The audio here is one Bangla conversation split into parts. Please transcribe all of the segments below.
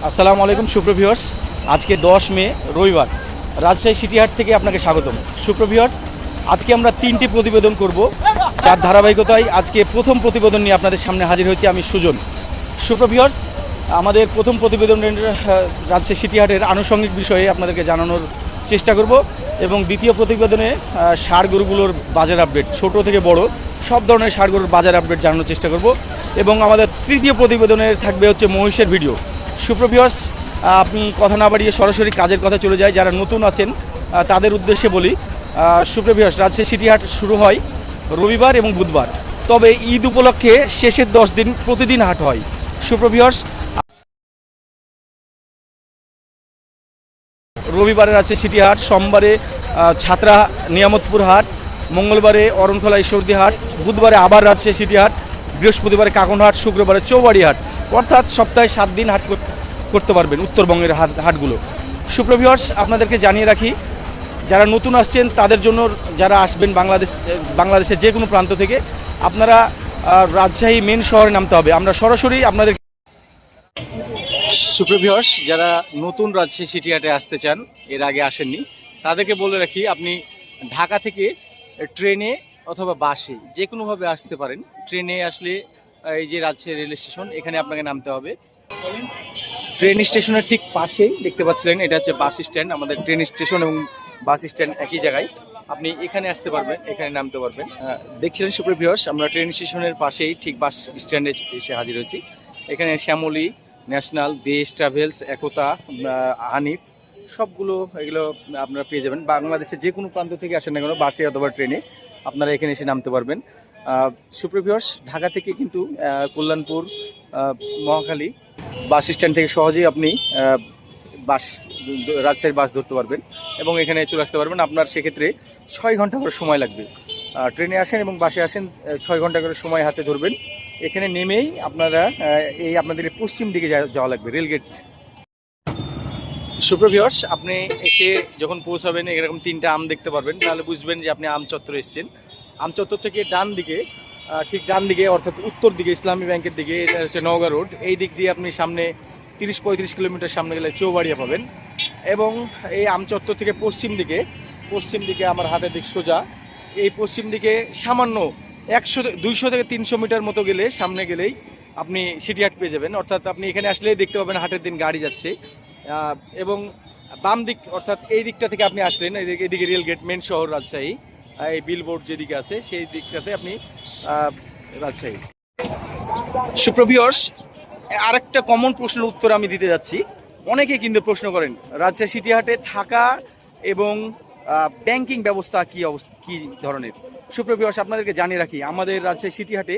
আসসালামু আলাইকুম সুপ্রিয় ভিউয়ার্স। আজকে 10 মে রবিবার রাজশাহী সিটি হাট থেকে আপনাকে স্বাগতম। সুপ্রিয় ভিউয়ার্স, আজকে আমরা 3টি প্রতিবেদন করব, যার ধারাবাহিকতায় আজকে প্রথম প্রতিবেদন নিয়ে আপনাদের সামনে হাজির হয়েছি আমি সুজন। সুপ্রিয় ভিউয়ার্স, আমাদের প্রথম প্রতিবেদনের রাজশাহী সিটি হাটের আনুষঙ্গিক বিষয়ে আপনাদেরকে জানানোর চেষ্টা করব এবং দ্বিতীয় প্রতিবেদনে ষাঁড় গরুগুলোর বাজার আপডেট, ছোট থেকে বড় সব ধরনের ষাঁড় গরুর বাজার আপডেট জানানোর চেষ্টা করব এবং আমাদের তৃতীয় প্রতিবেদনে থাকবে হচ্ছে মহিষের ভিডিও। সুপ্রিয় ভিউয়ার্স, আপনি কথা না বাড়িয়ে সরাসরি কাজের কথা চলে যায়। যারা নতুন আছেন তাদের উদ্দেশ্যে বলি, সুপ্রিয় ভিউয়ার্স, রাজশাহী সিটি হাট শুরু হয় রবিবার এবং বুধবার, তবে ঈদ উপলক্ষে শেষের 10 দিন প্রতিদিন হাট হয়। সুপ্রিয় ভিউয়ার্স, রবিবারে আছে সিটি হাট, সোমবারে ছাত্রা নিয়ামতপুর হাট, মঙ্গলবারে অরণখোলা ঈশ্বরদী হাট, বুধবারে আবার রাজশাহী সিটি হাট, বৃহস্পতিবারে কাকনহাট, শুক্রবারে চৌবাড়ি হাট। অর্থাৎ সপ্তাহে 7 দিন হাট করতে পারবেন উত্তরবঙ্গের হাটগুলো। সুপ্রিয় ভিউয়ার্স, আপনাদেরকে জানিয়ে রাখি, যারা নতুন আসছেন তাদের জন্য, যারা আসবেন বাংলাদেশের যে কোনো প্রান্ত থেকে, আপনারা রাজশাহী মেন শহরে নামতে হবে। আমরা সরাসরি আপনাদের সুপ্রিয় ভিউয়ার্স, যারা নতুন রাজশাহী সিটি হাটে আসতে চান, এর আগে আসেননি, তাদেরকে বলে রাখি, আপনি ঢাকা থেকে ট্রেনে অথবা বাসে যে কোনোভাবে আসতে পারেন। ট্রেনে আসলে এই যে রাজশাহী রেল স্টেশন, এখানে আপনাকে নামতে হবে। ট্রেন স্টেশনের ঠিক পাশেই দেখতে পাচ্ছিলেন, এটা হচ্ছে বাস স্ট্যান্ড। আমাদের ট্রেন স্টেশন এবং বাস স্ট্যান্ড একই জায়গায়, আপনি এখানে আসতে পারবেন, এখানে নামতে পারবেন। দেখছিলেন সুপ্রিয় ভিউয়ার্স, আমরা ট্রেন স্টেশনের পাশেই ঠিক বাস স্ট্যান্ডে এসে হাজির হয়েছি। এখানে শ্যামলী, ন্যাশনাল, দেশ ট্রাভেলস, একতা, হানিফ, সবগুলো এগুলো আপনারা পেয়ে যাবেন। বাংলাদেশের যে কোনো প্রান্ত থেকে আসেন না কেন, বাসে অথবা ট্রেনে আপনারা এখানে এসে নামতে পারবেন। সুপ্রিয় ভিউয়ার্স, ঢাকা থেকে কিন্তু কল্যাণপুর, মহাখালী বাস স্ট্যান্ড থেকে সহজেই আপনি রাজশাহীর বাস ধরতে পারবেন এবং এখানে চলে আসতে পারবেন। আপনার সেক্ষেত্রে 6 ঘন্টা করে সময় লাগবে। ট্রেনে আসেন এবং বাসে আসেন, 6 ঘন্টা করে সময় হাতে ধরবেন। এখানে নেমেই আপনারা আপনাদের পশ্চিম দিকে যাওয়া লাগবে, রেলগেট। সুপ্রিয় ভিউয়ার্স, আপনি এসে যখন পৌঁছাবেন, এরকম 3টা আম দেখতে পারবেন, তাহলে বুঝবেন যে আপনি আম চত্বরে এসেছেন। আম চত্বর থেকে ডান দিকে, ঠিক ডান দিকে অর্থাৎ উত্তর দিকে ইসলামী ব্যাংকের দিকে, এটা হচ্ছে নওগাঁ রোড। এই দিক দিয়ে আপনি সামনে 30-35 কিলোমিটার সামনে গেলে চৌবাড়িয়া পাবেন। এবং এই আম চত্বর থেকে পশ্চিম দিকে আমার হাতের দিক সোজা, এই পশ্চিম দিকে সামান্য 200 থেকে 300 মিটার মতো গেলে, সামনে গেলেই আপনি সিটি হাট পেয়ে যাবেন। অর্থাৎ আপনি এখানে আসলেই দেখতে পাবেন হাটের দিন গাড়ি যাচ্ছে। এবং বাম দিক, অর্থাৎ এই দিকটা থেকে আপনি আসলেন, এদিকে রেলগেট, মেন শহর রাজশাহী, এই বিলবোর্ড যেদিকে আছে সেই দিকটাতে আপনি রাজশাহী। সুপ্রিয় ভিউয়ার্স, আরেকটা কমন প্রশ্নের উত্তর আমি দিতে যাচ্ছি। অনেকে কিন্তু প্রশ্ন করেন রাজশাহী সিটি হাটে থাকা এবং ব্যাংকিং ব্যবস্থা কি ধরনের। সুপ্রিয় ভিউয়ার্স, আপনাদেরকে জানিয়ে রাখি, আমাদের রাজশাহী সিটি হাটে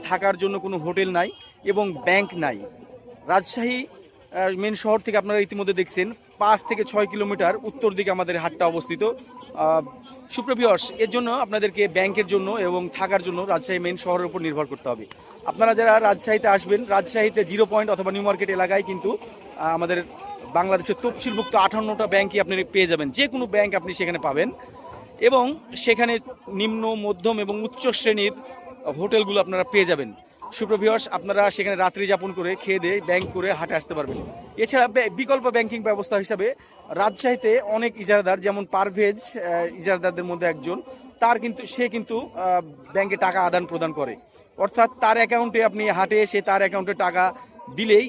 থাকার জন্য কোনো হোটেল নাই এবং ব্যাংক নাই। রাজশাহী মেন শহর থেকে আপনারা ইতিমধ্যে দেখছেন 5 থেকে 6 কিলোমিটার উত্তর দিকে আমাদের হাটটা অবস্থিত। সুপ্রিয় ভিউয়ার্স, এর জন্য আপনাদেরকে ব্যাংকের জন্য এবং থাকার জন্য রাজশাহী মেন শহরের উপর নির্ভর করতে হবে। আপনারা যারা রাজশাহীতে আসবেন, রাজশাহীতে 0 পয়েন্ট অথবা নিউ মার্কেট এলাকায় কিন্তু আমাদের বাংলাদেশের তফসিলভুক্ত 58টা ব্যাংকই আপনি পেয়ে যাবেন। যে কোনো ব্যাংক আপনি সেখানে পাবেন এবং সেখানে নিম্ন, মধ্যম এবং উচ্চ শ্রেণীর হোটেলগুলো আপনারা পেয়ে যাবেন। সুপ্রিয় ভিউয়ার্স, আপনারা সেখানে রাত্রি যাপন করে খেয়ে দিয়ে ব্যাংক করে হাটে আসতে পারবেন। এছাড়া বিকল্প ব্যাংকিং ব্যবস্থা হিসাবে রাজশাহীতে অনেক ইজারাদার, যেমন পারভেজ ইজারাদারদের মধ্যে একজন, সে কিন্তু ব্যাংকে টাকা আদান প্রদান করে। অর্থাৎ তার অ্যাকাউন্টে আপনি হাটে এসে তার অ্যাকাউন্টে টাকা দিলেই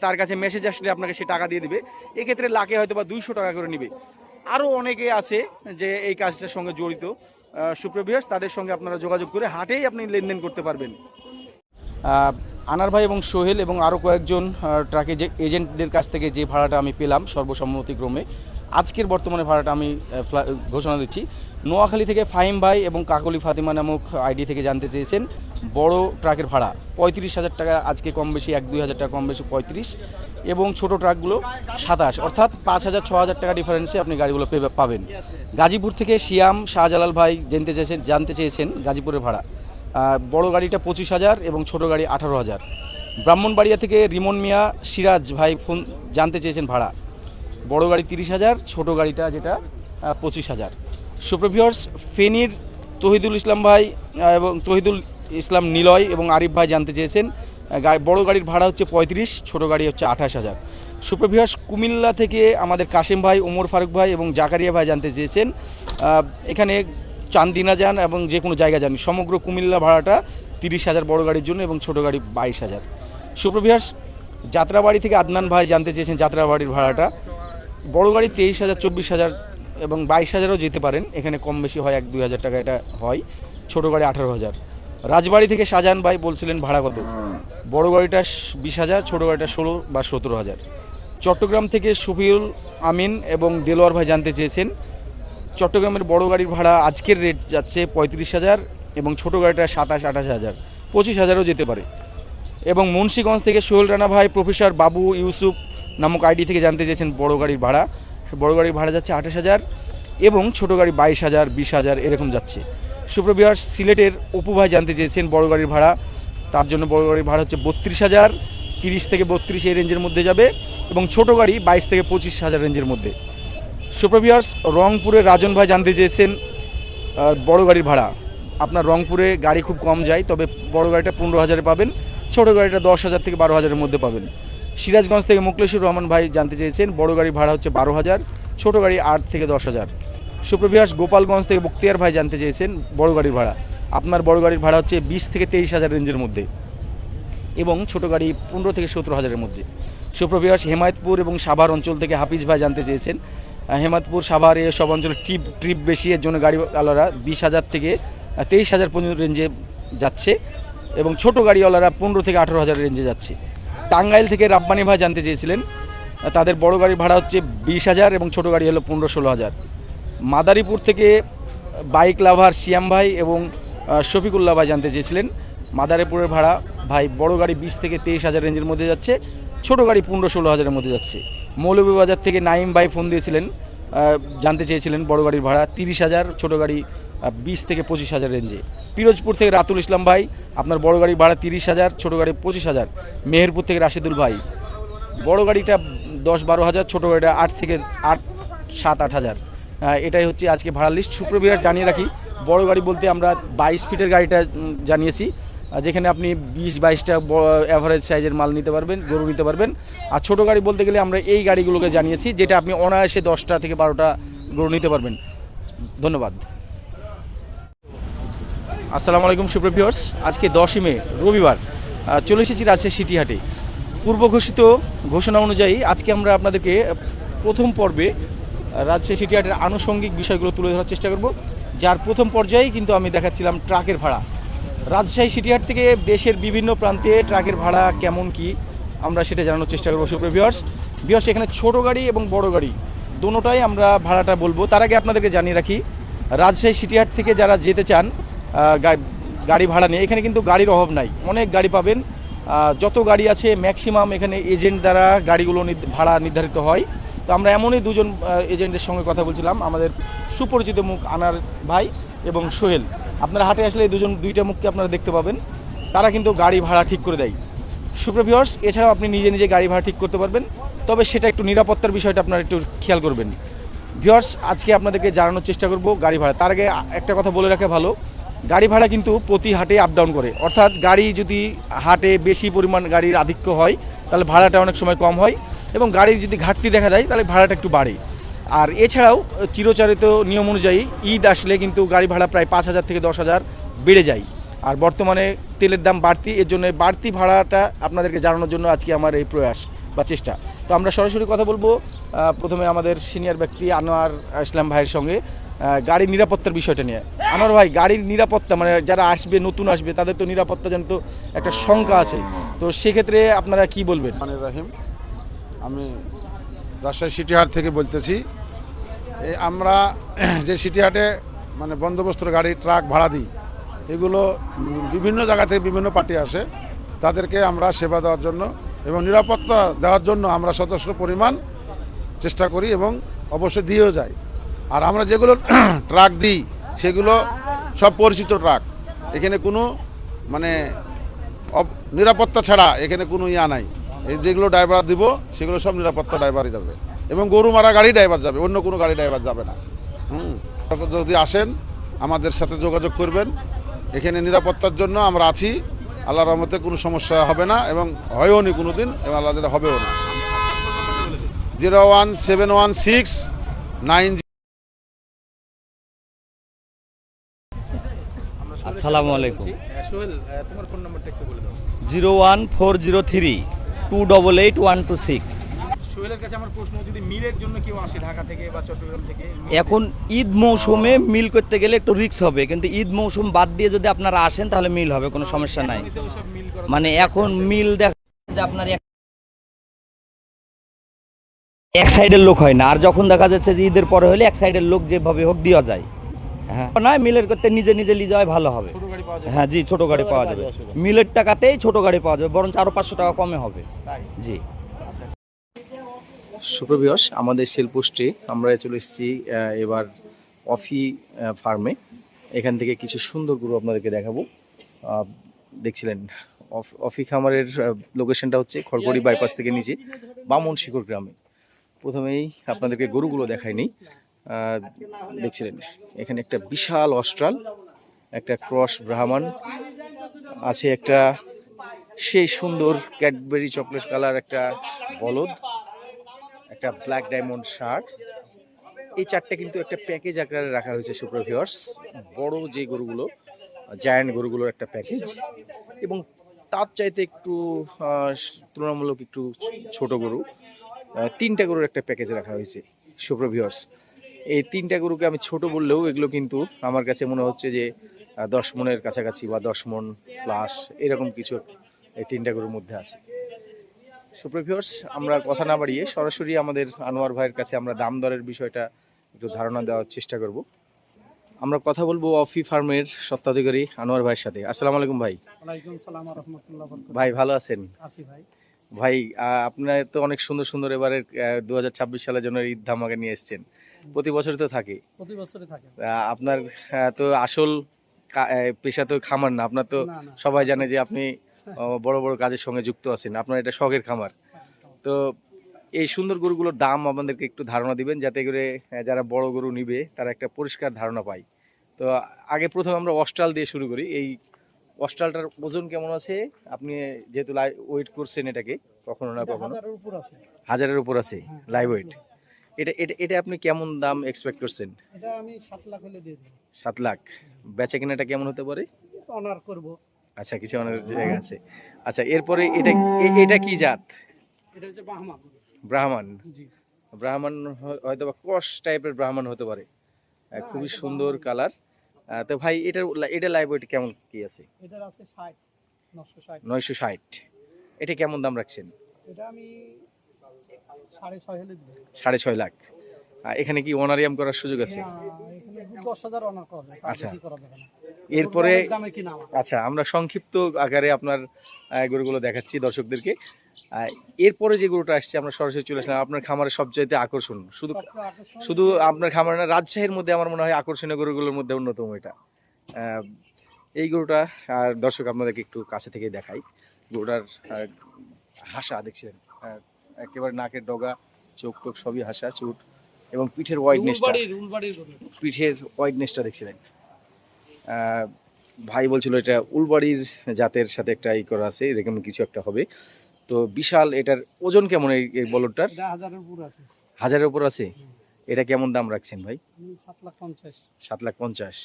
তার কাছে মেসেজ আসলে আপনাকে সে টাকা দিয়ে দিবে। এক্ষেত্রে লাখে হয়তো বা 200 টাকা করে নিবে। আরও অনেকে আছে যে এই কাজটার সঙ্গে জড়িত। সুপ্রিয় ভিউয়ার্স, তাদের সঙ্গে আপনারা যোগাযোগ করে হাটেই আপনি লেনদেন করতে পারবেন। আনার ভাই এবং সোহেল এবং আরও কয়েকজন ট্রাকে যে এজেন্টদের কাছ থেকে যে ভাড়াটা আমি পেলাম সর্বসম্মতিক্রমে, আজকের বর্তমানে ভাড়াটা আমি ঘোষণা দিচ্ছি। নোয়াখালী থেকে ফাহিম ভাই এবং কাকলি ফাতিমা নামক আইডি থেকে জানতে চেয়েছেন বড় ট্রাকের ভাড়া 35,000 টাকা, আজকে কম বেশি 1-2 হাজার টাকা কম বেশি 35, এবং ছোট ট্রাকগুলো 27, অর্থাৎ 5,000-6,000 টাকা ডিফারেন্সে আপনি গাড়িগুলো পাবেন। গাজীপুর থেকে শিয়াম শাহজালাল ভাই জানতে চেয়েছেন গাজীপুরের ভাড়া। বড় গাড়িটা 25,000 এবং ছোট গাড়ি 18,000। ব্রাহ্মণবাড়িয়া থেকে রিমন মিয়া সিরাজ ভাই জানতে চেয়েছেন ভাড়া, বড় গাড়ি 30,000, ছোট গাড়িটা যেটা 25,000। সুপ্রিয় ভিউয়ার্স, ফেনীর তহিদুল ইসলাম ভাই এবং তহিদুল ইসলাম নিলয় এবং আরিফ ভাই জানতে চেয়েছেন বড় গাড়ির ভাড়া হচ্ছে 35, ছোট গাড়ি হচ্ছে 28,000। সুপ্রভিয়াস কুমিল্লা থেকে আমাদের কাশেম ভাই, ওমর ফারুক ভাই এবং জাকারিয়া ভাই জানতে চেয়েছেন এখানে চান্দিনা যান এবং যে কোনো জায়গা যান সমগ্র কুমিল্লা ভাড়াটা 30,000 বড় গাড়ির জন্য এবং ছোটো গাড়ি 22,000। সুপ্রভিয়াস যাত্রাবাড়ি থেকে আদনান ভাই জানতে চেয়েছেন যাত্রাবাড়ির ভাড়াটা বড় গাড়ি 23,000, 24,000 এবং 22,000ও যেতে পারেন, এখানে কম বেশি হয় 1-2 হাজার টাকা এটা হয়। ছোটো গাড়ি 18,000। রাজবাড়ি থেকে শাহজাহান ভাই বলছিলেন ভাড়া কত, বড় গাড়িটা 20,000, ছোটো গাড়িটা 16 বা 17,000। চট্টগ্রাম থেকে শফিউল আমিন এবং দেলোয়ার ভাই জানতে চেয়েছেন চট্টগ্রামের বড় গাড়ির ভাড়া আজকের রেট যাচ্ছে 35,000 এবং ছোটো গাড়িটা 27-28,000, 25,000ও যেতে পারে। এবং মুন্সিগঞ্জ থেকে সোহেল রানা ভাই প্রফেসর বাবু ইউসুফ নামক আইডি থেকে জানতে চেয়েছেন বড় গাড়ির ভাড়া, বড় গাড়ির ভাড়া যাচ্ছে 28,000 এবং ছোটো গাড়ি 22,000, 20,000 এরকম যাচ্ছে। সুপ্রভিয়ার সিলেটের অপু ভাই জানতে চেয়েছেন বড় গাড়ির ভাড়া, তার জন্য বড় গাড়ির ভাড়া হচ্ছে 32,000, 30 থেকে 32 এই রেঞ্জের মধ্যে যাবে এবং ছোটো গাড়ি 22 থেকে 25,000 রেঞ্জের মধ্যে। সুপ্রভিয়ার্স রংপুরের রাজন ভাই জানতে চেয়েছেন বড় গাড়ির ভাড়া, আপনার রংপুরে গাড়ি খুব কম যায়, তবে বড় গাড়িটা 15,000-এ পাবেন, ছোটো গাড়িটা 10,000 থেকে 12,000-এর মধ্যে পাবেন। সিরাজগঞ্জ থেকে মুকলেশুর রহমান ভাই জানতে চেয়েছেন বড় গাড়ির ভাড়া হচ্ছে 12,000, ছোটো গাড়ি 8 থেকে 10,000। সুপ্রভিয়ার্স গোপালগঞ্জ থেকে বক্তিয়ার ভাই জানতে চেয়েছেন বড় গাড়ির ভাড়া, আপনার বড় গাড়ির ভাড়া হচ্ছে 20 থেকে 23,000 রেঞ্জের মধ্যে এবং ছোটো গাড়ি 15 থেকে 17,000-এর মধ্যে। সুপ্রভিয়ার্স হেমায়তপুর এবং সাভার অঞ্চল থেকে হাফিজ ভাই জানতে চেয়েছেন হেমায়তপুর সাভার এসব অঞ্চলে ট্রিপ বেশি, এর জন্য গাড়িওয়ালারা 20,000 থেকে 23,000 পর্যন্ত রেঞ্জে যাচ্ছে এবং ছোটো গাড়িওয়ালারা 15 থেকে 18,000 রেঞ্জে যাচ্ছে। টাঙ্গাইল থেকে রাব্বানি ভাই জানতে চেয়েছিলেন তাদের বড় গাড়ির ভাড়া হচ্ছে 20,000 এবং ছোটো গাড়ি হলো 15-16,000। মাদারীপুর থেকে বাইক লাভার সিয়াম ভাই এবং শফিকুল্লাহ ভাই জানতে চেয়েছিলেন মাদারীপুরের ভাড়া ভাই বড় গাড়ি 20 থেকে 23,000 রেঞ্জের মধ্যে যাচ্ছে, ছোটো গাড়ি 15-16,000-এর মধ্যে যাচ্ছে। মৌলভীবাজার থেকে নাইম ভাই ফোন দিয়েছিলেন জানতে চেয়েছিলেন বড় গাড়ির ভাড়া 30,000, ছোটো গাড়ি 20 থেকে 25,000 রেঞ্জে। পিরোজপুর থেকে রাতুল ইসলাম ভাই আপনার বড় গাড়ির ভাড়া 30,000, ছোটো গাড়ি 25,000। মেহেরপুর থেকে রাশিদুল ভাই বড় গাড়িটা 10-12,000, ছোটো গাড়িটা 8 থেকে 7-8,000। এটাই হচ্ছে আজকে ভাড়া লিস্ট। সুপ্রভিয়ার জানিয়ে রাখি বড় গাড়ি বলতে আমরা 22 ফিটের গাড়িটা জানিয়েছি, যেখানে আপনি 20-22টা অ্যাভারেজ সাইজের মাল নিতে পারবেন, গরু নিতে পারবেন। আর ছোটো গাড়ি বলতে গেলে আমরা এই গাড়িগুলোকে জানিয়েছি যেটা আপনি অনায়াসে 10টা থেকে 12টা গরু নিতে পারবেন। ধন্যবাদ। আসসালামু আলাইকুম সুপ্রভিয়ার্স, আজকে 10ই মে রবিবার চলে এসেছি রাজশাহী সিটি হাটে। পূর্ব ঘোষিত ঘোষণা অনুযায়ী আজকে আমরা আপনাদেরকে প্রথম পর্বে রাজশাহী সিটি হাটের আনুষঙ্গিক বিষয়গুলো তুলে ধরার চেষ্টা করব, যার প্রথম পর্যায়ে কিন্তু আমি দেখাচ্ছিলাম ট্রাকের ভাড়া। রাজশাহী সিটি হাট থেকে দেশের বিভিন্ন প্রান্তে ট্রাকের ভাড়া কেমন কি আমরা সেটা জানানোর চেষ্টা করবো। সুপ্রভিয়ার্স এখানে ছোটো গাড়ি এবং বড় গাড়ি দোনোটাই আমরা ভাড়াটা বলবো। তার আগে আপনাদেরকে জানিয়ে রাখি রাজশাহী সিটি হাট থেকে যারা যেতে চান গাড়ি ভাড়া নিয়ে, এখানে কিন্তু গাড়ির অভাব নাই, অনেক গাড়ি পাবেন। যত গাড়ি আছে ম্যাক্সিমাম এখানে এজেন্ট দ্বারা গাড়িগুলো ভাড়া নির্ধারিত হয়। তো আমরা এমনই দুজন এজেন্টের সঙ্গে কথা বলছিলাম, আমাদের সুপরিচিত মুখ আনার ভাই এবং সোহেল। আপনারা হাটে আসলে দুইটা মুখকে আপনারা দেখতে পাবেন, তারা কিন্তু গাড়ি ভাড়া ঠিক করে দেয়। সুপ্রভিয়ার্স এছাড়াও আপনি নিজে নিজে গাড়ি ভাড়া ঠিক করতে পারবেন, তবে সেটা একটু নিরাপত্তার বিষয়টা আপনারা একটু খেয়াল করবেন। ভিউয়ার্স আজকে আপনাদেরকে জানানোর চেষ্টা করব গাড়ি ভাড়া। তার আগে একটা কথা বলে রাখা ভালো, গাড়ি ভাড়া কিন্তু প্রতি হাটে আপ ডাউন করে, অর্থাৎ গাড়ি যদি হাটে বেশি পরিমাণ গাড়ির আধিক্য হয় তাহলে ভাড়াটা অনেক সময় কম হয় এবং গাড়ির যদি ঘাটতি দেখা দেয় তাহলে ভাড়াটা একটু বাড়ে। আর এছাড়াও চিরচারিত নিয়ম অনুযায়ী ঈদ আসলে কিন্তু গাড়ি ভাড়া প্রায় 5,000 থেকে 10,000 বেড়ে যায়। আর বর্তমানে তেলের দাম বাড়তি, এর জন্য বাড়তি ভাড়াটা আপনাদেরকে জানানোর জন্য আজকে আমার এই প্রয়াস বা চেষ্টা। তো আমরা সরাসরি কথা বলবো প্রথমে আমাদের সিনিয়র ব্যক্তি আনোয়ার ইসলাম ভাইয়ের সঙ্গে গাড়ির নিরাপত্তার বিষয়টা নিয়ে। আনোয়ার ভাই, গাড়ির নিরাপত্তা মানে যারা আসবে নতুন আসবে তাদের তো নিরাপত্তা জানতো একটা শঙ্কা আছে, তো সেক্ষেত্রে আপনারা কি বলবেন? রাহিম, আমি রাজশাহী সিটি হাট থেকে বলতেছি। আমরা যে সিটি হাটে মানে বন্দোবস্ত গাড়ি ট্রাক ভাড়া দিই, এগুলো বিভিন্ন জায়গা থেকে বিভিন্ন পার্টি আসে, তাদেরকে আমরা সেবা দেওয়ার জন্য এবং নিরাপত্তা দেওয়ার জন্য আমরা যথেষ্ট পরিমাণ চেষ্টা করি এবং অবশ্যই দিয়েও যাই। আর আমরা যেগুলো ট্রাক দিই সেগুলো সব পরিচিত ট্রাক, এখানে কোনো মানে নিরাপত্তা ছাড়া এখানে কোনো ইয়া নাই। এই যেগুলো ড্রাইভার দিব সেগুলো সব নিরাপত্তা ড্রাইভারই যাবে এবং গরু মারা গাড়ি ড্রাইভার যাবে, অন্য কোনো গাড়ি ড্রাইভার যাবে না। যদি আসেন আমাদের সাথে যোগাযোগ করবেন, এখানে নিরাপত্তার জন্য আমরা আছি। আল্লাহর রহমতে কোনো সমস্যা হবে না এবং হয়ও নি কোনোদিন এবং আল্লাহ হবেও না। 01716 আসসালামু আলাইকুম। সোহেল, তোমার ফোন নাম্বারটা একটু বলে দাও। 01403288126। সোহেলের কাছে আমার প্রশ্ন, যদি মিলের জন্য কেউ আসে ঢাকা থেকে বা চট্টগ্রাম থেকে, এখন ঈদ মৌসুমে মিল করতে গেলে একটু রিস্ক হবে, কিন্তু ঈদ মৌসুম বাদ দিয়ে যদি আপনারা আসেন তাহলে মিল হবে, কোনো সমস্যা নাই। এমনিতে ওসব মিল করা মানে এখন মিল দেখা যে আপনার এক সাইডের লোক হয় না, আর যখন দেখা যাচ্ছে যে ঈদের পরে হলে এক সাইডের লোক যেভাবে হোক দেওয়া যায়। হ্যাঁ না, মিলের করতে নিজে নিজে নিয়ে যাওয়াই ভালো হবে। ছোট গাড়ি পাওয়া যায়? হ্যাঁ জি, ছোট গাড়ি পাওয়া যাবে, মিলের টাকাতেই ছোট গাড়ি পাওয়া যাবে, বরঞ্চ আরো 500 টাকা কমে হবে। তাই? জি। সুপ্রভিয়স, আমাদের সেল পোস্টে আমরা চলে এসেছি এবার অফি ফার্মে। এখান থেকে কিছু সুন্দর গরু আপনাদেরকে দেখাবো। দেখছিলেন অফি খামারের লোকেশনটা হচ্ছে খড়গড়ি বাইপাস থেকে নিচে বামন শিকর গ্রামে। প্রথমেই আপনাদেরকে গরুগুলো দেখায়নি। দেখছিলেন এখানে একটা বিশাল অস্ট্রাল, একটা ক্রস ব্রাহ্মণ আছে, একটা সেই সুন্দর ক্যাডবেরি চকলেট কালার একটা বলদ, একটা ব্ল্যাক ডায়মন্ড শার্ট। এই চারটে কিন্তু একটা প্যাকেজ আকারে রাখা হয়েছে সুপ্রভিউয়ার্স। বড় যে গরুগুলো, জায়ান্ট গরুগুলোর একটা প্যাকেজ, এবং তার চাইতে একটু তুলনামূলক একটু ছোট গরু, তিনটা গরুর একটা প্যাকেজ রাখা হয়েছে সুপ্রভিউয়ার্স। এই তিনটা গরুকে আমি ছোট বললেও এগুলো কিন্তু আমার কাছে মনে হচ্ছে যে 10 মনের কাছাকাছি বা 10 মন প্লাস এরকম কিছু এই তিনটা গরুর মধ্যে আছে। সুপ্রভিউয়ার্স, আমরা কথা না বাড়িয়ে সরাসরি আমাদের আনোয়ার ভাইয়ের কাছে আমরা দাম দরের বিষয়টা একটু ধারণা দেওয়ার চেষ্টা করব। আমরা কথা বলবো অফি ফার্মের স্বত্বাধিকারী আনোয়ার ভাইয়ের সাথে। আসসালামু আলাইকুম ভাই। ওয়ালাইকুম সালাম ওয়া রাহমাতুল্লাহি ওয়া বারাকাতুহু। ভাই ভালো আছেন? আছি ভাই। ভাই আপনার তো অনেক সুন্দর সুন্দর এবারে 2026 সালের জন্য ঈদ ধামাকা নিয়ে এসেছেন। প্রতি বছরই তো থাকে। প্রতি বছরে থাকে। আপনার তো আসল পেশা তো খামার না, আপনার তো না, না। সবাই জানে যে আপনি বড় বড় কাজের সঙ্গে যুক্ত আছেন, আপনার এটা শখের খামার। তো এই সুন্দর গরুগুলোর দাম আমাদেরকে একটু ধারণা দিবেন, যাতে করে যারা বড় গরু নিবে তারা একটা পরিষ্কার ধারণা পায়। তো আগে প্রথমে আমরা অস্ট্রাল দিয়ে শুরু করি। এই অস্ট্রালটার ওজন কেমন আছে? আপনি যেহেতু ওয়েট করছেন এটাকে কখনো না এটা কখনো, 1000-এর উপর আছে। 1000-এর উপর আছে হ্যাঁ, লাইভ ওয়েট। এটা এটা এটা আপনি কেমন দাম এক্সপেক্ট করছেন? এটা আমি 7 লাখ হলে দিয়ে দেব। 7 লাখ। বেচা কেনাটা কেমন হতে পারে? অনার করব। আচ্ছা, কিছু অনেক জায়গা আছে। আচ্ছা, এরপরে এটা এটা কি জাত? এটা হচ্ছে বাহামা। ব্রাহ্মণ। জি। ব্রাহ্মণ হয়তো বা ক্রস টাইপের ব্রাহ্মণ হতে পারে। খুবই এটা সুন্দর ব্রাহ্মণ। কালার। তো ভাই এটা লাইভ ওয়েট কেমন কি আছে? এটার আছে 60 960। 960। এটা কেমন দাম রাখছেন? এটা আমি 6.5 হলে দেব। 6.5 লাখ। এখানে কি অনারিয়াম করার সুযোগ আছে? না, এখানে 10,000 অনার করা যাবে। তার আচ্ছা। বেশি করা যাবে না। এরপরে অনেক দামে কিনা আমার। আচ্ছা, আমরা সংক্ষিপ্ত আকারে আপনার গরুগুলো দেখাচ্ছি দর্শকদেরকে। এরপরে যে গরুটা আসছে আমরা সরাসরি চলে আসলাম আপনার খামারের সবচাইতে আকর্ষণ, সবচেয়ে আকর্ষণ শুধু আপনার খামার না, রাজশাহীর মধ্যে আমার মনে হয় আকর্ষণীয় গরুগুলোর মধ্যে অন্যতম এটা। এই গরুটা আর দর্শক আপনাদেরকে একটু কাছে থেকে দেখাই। গরুটার হাসা দেখছিলেন, একেবারে নাকের ডগা, চোখ টোক সবই হাসা, চুট, এবং পিঠের ওয়াইডনেসটা, উলবাড়ির গরু। পিঠের ওয়াইডনেসটা দেখছিলেন। ভাই বলছিল এটা উলবাড়ির জাতের সাথে একটা ই করা আছে, এরকম কিছু একটা হবে। তো বিশাল, এটার ওজন কেমন এই বলদটার? এটা 1000-এর উপর আছে। 1000-এর উপর আছে। এটা কেমন দাম রাখছেন ভাই? 7,50,000। 7,50,000।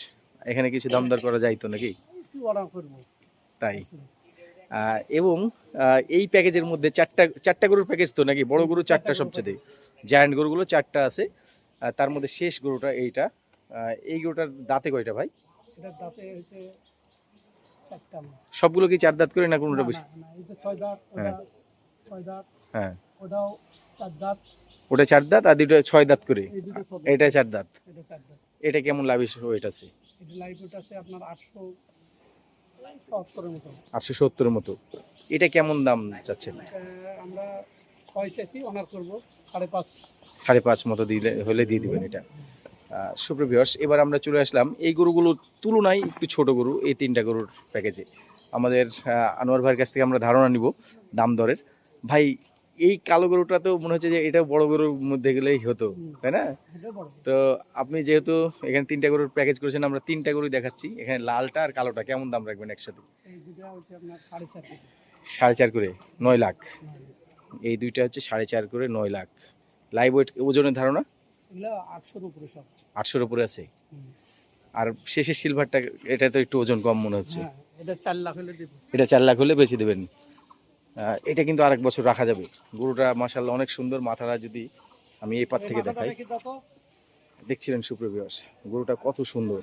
এখানে কিছু দাম দর করা যাইতো নাকি? একটু অর্ডার করব। তাই। এবং এই প্যাকেজের মধ্যে চারটা গরুর প্যাকেজ তো নাকি? বড় গরু 4টা, সবচেয়ে জায়ান্ট গরুগুলো 4টা আছে। তার মধ্যে শেষ গরুটা এইটা। এই গরুটার দাঁতে কয়টা ভাই? এটার দাঁতে হচ্ছে 4টা। সবগুলো কি 4 দাঁত করে না কোনোটা বেশি? না, এই যে 6 দাঁত, ওটা 6 দাঁত, হ্যাঁ, ওটাও 4 দাঁত, ওটা 4 দাঁত আর দুটো 6 দাঁত করে। এই দুটো 6 দাঁত, এটা 4 দাঁত। এটা 4 দাঁত। এটা কেমন লাভিশ ওয়েট আছে? এটা লাইভ ওয়েট আছে আপনার 870 এর মতো। 870-এর মতো। এটা কেমন দাম চাচ্ছেন? আমরা 6 চাইছি, অনার করব 5.5। 5.5 মতো হলে দিয়ে দিবেন এটা। সুপ্রিয় ভিউয়ার্স, এবার আমরা চলে আসলাম এই গরুগুলোর তুলনায় একটু ছোট গরু, এই 3টা গরুর প্যাকেজে। আমাদের আনোয়ার ভাইয়ের কাছ থেকে আমরা ধারণা নিব দাম দরের। ভাই, এই কালো গরুটা তো মনে হচ্ছে যে এটা বড় গরুর মধ্যে গেলেই হতো, তাই না? এটা বড়। তো আপনি যেহেতু এখানে 3টা গরুর প্যাকেজ করেছেন, আমরা 3টা গরুই দেখাচ্ছি। এখানে লালটা আর কালোটা কেমন দাম রাখবেন একসাথে? এই দুটো হচ্ছে আপনার 4.5। 4.5 করে 9 লাখ। এই দুইটা হচ্ছে 4.5 করে 9 লাখ। লাইভ ওয়েট ওজনের ধারণা এগুলো 800-র উপরে সব। 800-র উপরে আছে। হুম। আর শেষের সিলভারটা, এটা তো একটু ওজন কম মনে হচ্ছে। হ্যাঁ, এটা 4 লাখ হলে দেবো। এটা 4 লাখ হলে বেচে দেবেন। এটা কিন্তু আরেক বছর রাখা যাবে। গরুটা মাশাআল্লাহ অনেক সুন্দর। মাথাটা যদি আমি এই পার থেকে দেখাই, দেখছিলেন সুপ্রিয় ভিউয়ার্স, গরুটা কত সুন্দর।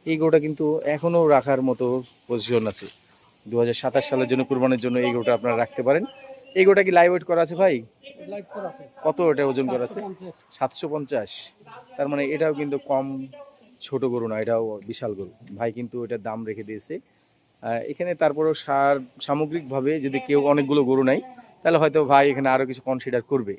এই গরুটা কিন্তু এখনো রাখার মতো পজিশন আছে। 2027 সালের জন্য, কুরবানির জন্য এই গরুটা আপনারা রাখতে পারেন। এই গরুটা কি লাইভ ওয়েট করা আছে ভাই? লাইভ করা আছে। কত এটা ওজন করা আছে? 750। 750। তার মানে এটাও কিন্তু কম ছোট গরু না, এটাও বিশাল গরু। ভাই কিন্তু এটার দাম রেখে দিয়েছে। এখানে তারপরেও সামগ্রিকভাবে যদি কেউ অনেকগুলো গরু নাই, তাহলে হয়তো ভাই এখানে আরো কিছু কনসিডার করবে।